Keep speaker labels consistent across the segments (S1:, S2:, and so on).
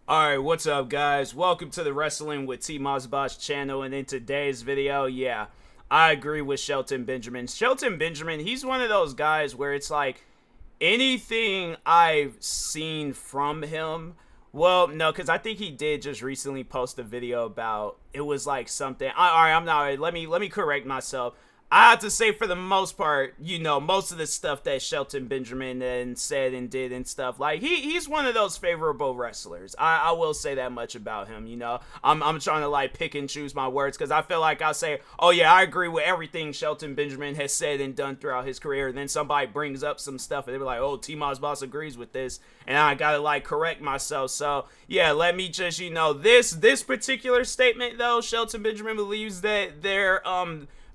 S1: Alright, what's up, guys? Welcome to the Wrestling with TMossBoss channel, and in today's video, I agree with Shelton Benjamin. Shelton Benjamin, he's one of those guys where it's like, anything I've seen from him, well, no, because I think he did just recently post a video about, it was like something, alright, I'm not, let me correct myself. I have to say, for the most part, most of the stuff that Shelton Benjamin and said and did and stuff, like, he's one of those favorable wrestlers. I will say that much about him, I'm trying to, like, pick and choose my words, because I feel like I'll say, oh, yeah, I agree with everything Shelton Benjamin has said and done throughout his career, and then somebody brings up some stuff, and they're like, oh, TMossBoss agrees with this, and I gotta, like, correct myself. So, yeah, let me just, this particular statement, though, Shelton Benjamin believes that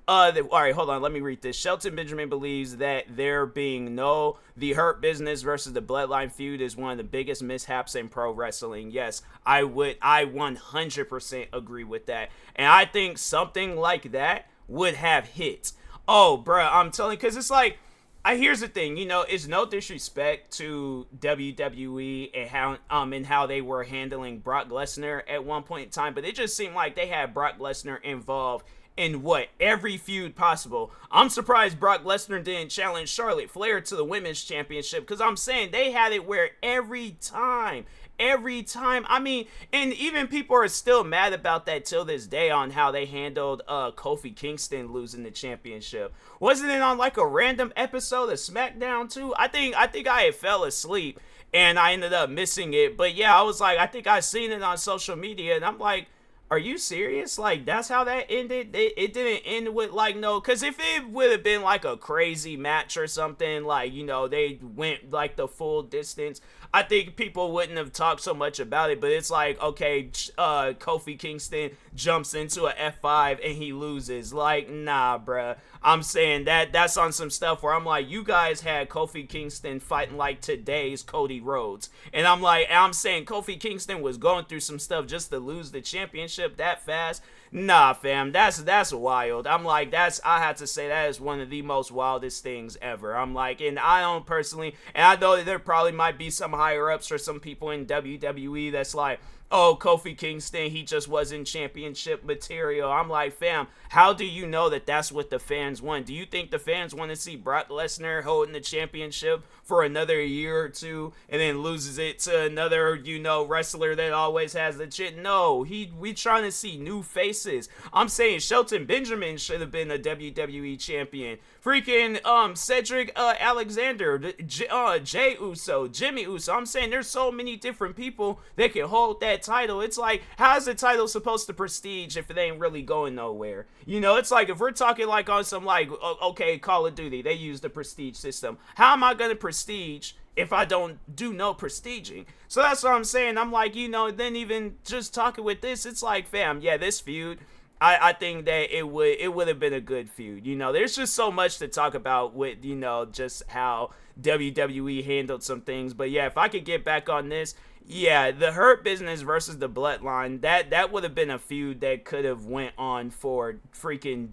S1: alright, hold on, let me read this. Shelton Benjamin believes that there being the Hurt Business versus the Bloodline feud is one of the biggest mishaps in pro wrestling. Yes, I 100% agree with that. And I think something like that would have hit. Oh, bruh, I'm telling you, because it's like, here's the thing, it's no disrespect to WWE and how they were handling Brock Lesnar at one point in time, but it just seemed like they had Brock Lesnar involved in every feud possible. I'm surprised Brock Lesnar didn't challenge Charlotte Flair to the women's championship, because I'm saying they had it where every time, I mean, and even people are still mad about that till this day on how they handled Kofi Kingston losing the championship. Wasn't it on like a random episode of SmackDown too? I think I had fell asleep and I ended up missing it, but yeah, I was like, I think I seen it on social media, and I'm like, are you serious? Like, that's how that ended? It didn't end with, like, no, because if it would have been, like, a crazy match or something, like, they went, like, the full distance, I think people wouldn't have talked so much about it, but it's like, okay, Kofi Kingston jumps into a F5 and he loses. Like, nah, bruh. I'm saying that's on some stuff where I'm like, you guys had Kofi Kingston fighting like today's Cody Rhodes. And I'm saying Kofi Kingston was going through some stuff just to lose the championship that fast. Nah, fam, that's wild. I'm like, I have to say that is one of the most wildest things ever. I'm like, and I don't personally, and I know that there probably might be some higher ups or some people in WWE that's like, oh, Kofi Kingston, he just wasn't championship material. I'm like, fam, how do you know that that's what the fans want? Do you think the fans want to see Brock Lesnar holding the championship for another year or two and then loses it to another, wrestler that always has the shit? No, we trying to see new faces. I'm saying Shelton Benjamin should have been a WWE champion. Freaking Cedric Alexander, Jay Uso, Jimmy Uso. I'm saying there's so many different people that can hold that title. It's like, how's the title supposed to prestige if it ain't really going nowhere? It's like, if we're talking like on some like, okay, Call of Duty, they use the prestige system. How am I gonna prestige if I don't do no prestiging? So that's what I'm saying. I'm like, then even just talking with this, it's like, fam, yeah, this feud, I think that it would have been a good feud. There's just so much to talk about with, just how WWE handled some things. But yeah, if I could get back on this, yeah, the Hurt Business versus the Bloodline, that would have been a feud that could have went on for freaking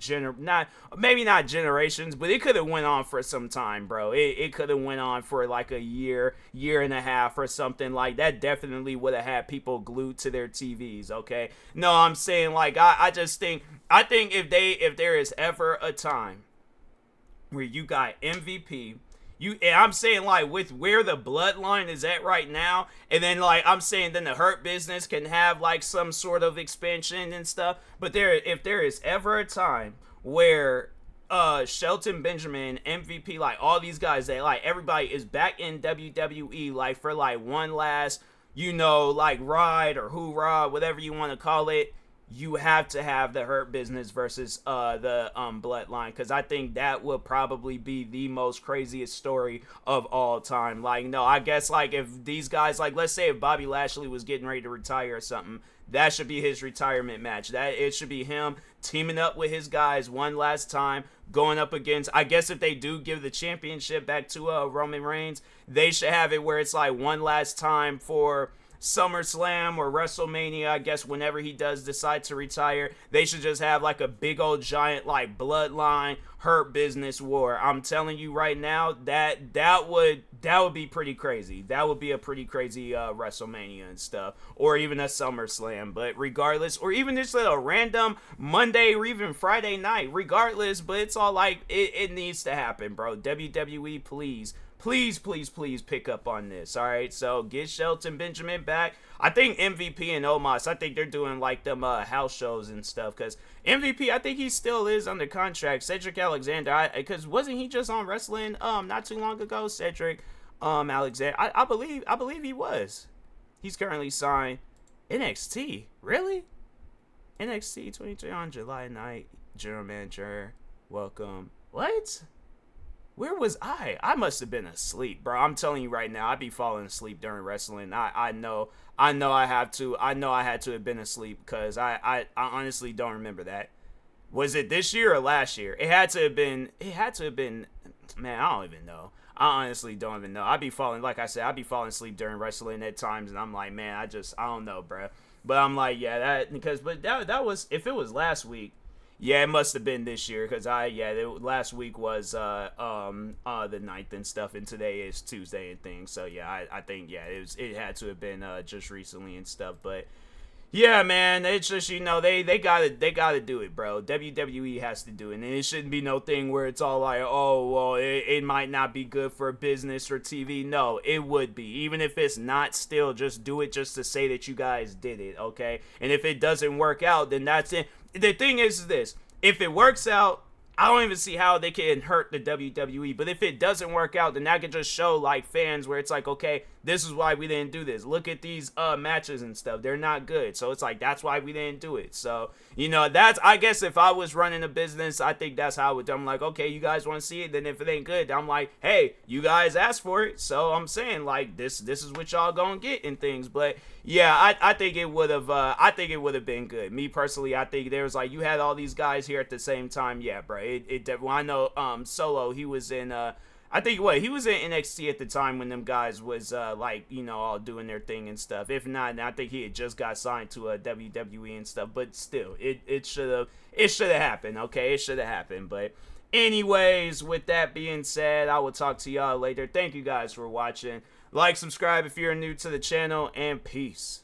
S1: maybe not generations, but it could have went on for some time, bro. It could have went on for like a year and a half or something. Like, that definitely would have had people glued to their TVs, okay? No, I'm saying, like, I think if there is ever a time where you got MVP, and I'm saying, like, with where the Bloodline is at right now, and then, like, I'm saying then the Hurt Business can have, like, some sort of expansion and stuff, but if there is ever a time where Shelton Benjamin, MVP, like, all these guys, that, like, everybody is back in WWE, like, for, like, one last, like, ride or hoorah, whatever you want to call it, you have to have the Hurt Business versus the Bloodline, because I think that will probably be the most craziest story of all time. Like, no, I guess, like, if these guys, like, let's say if Bobby Lashley was getting ready to retire or something, that should be his retirement match. That it should be him teaming up with his guys one last time, going up against, I guess if they do give the championship back to Roman Reigns, they should have it where it's like one last time for SummerSlam or WrestleMania, I guess whenever he does decide to retire, they should just have like a big old giant like Bloodline Hurt Business war. I'm telling you right now, that would be pretty crazy. That would be a pretty crazy WrestleMania and stuff, or even a SummerSlam. But regardless, or even just a random Monday or even Friday night, regardless. But it's all like it needs to happen, bro. WWE, please. Please pick up on this. All right, so get Shelton Benjamin back. I think MVP and Omos, I think they're doing like them house shows and stuff, because MVP, I think he still is under contract. Cedric Alexander, because wasn't he just on wrestling not too long ago? Cedric Alexander, I believe he was. He's currently signed NXT. Really? NXT 23 on July 9th. General manager, welcome. What? Where was I? I must have been asleep, bro. I'm telling you right now, I be falling asleep during wrestling. I know I have to. I know I had to have been asleep, because I honestly don't remember that. Was it this year or last year? It had to have been. Man, I don't even know. I honestly don't even know. I be falling, like I said, I be falling asleep during wrestling at times, and I'm like, man, I don't know, bro. But I'm like, yeah, that was, if it was last week. Yeah, it must have been this year, because last week was the 9th and stuff, and today is Tuesday and things. So yeah, I think it had to have been just recently and stuff. But yeah, man, it's just, they gotta do it, bro. WWE has to do it, and it shouldn't be no thing where it's all like, oh well, it might not be good for business or TV. No, it would be, even if it's not. Still, just do it just to say that you guys did it, okay? And if it doesn't work out, then that's it. The thing is this: if it works out, I don't even see how they can hurt the WWE. But if it doesn't work out, then that can just show like fans where it's like, okay, this is why we didn't do this. Look at these matches and stuff; they're not good. So it's like, that's why we didn't do it. So that's, I guess, if I was running a business, I think that's how I would do. I'm like, okay, you guys want to see it? Then if it ain't good, I'm like, hey, you guys asked for it, so I'm saying like this is what y'all gonna get and things. But yeah, I think it would have been good. Me personally, I think there was like, you had all these guys here at the same time. Yeah, bro. I know Solo, he was in I think he was in NXT at the time when them guys was all doing their thing and stuff. If not, I think he had just got signed to a WWE and stuff. But still, it should have happened. Okay, it should have happened. But anyways, with that being said, I will talk to y'all later. Thank you guys for watching. Like, subscribe if you're new to the channel, and peace.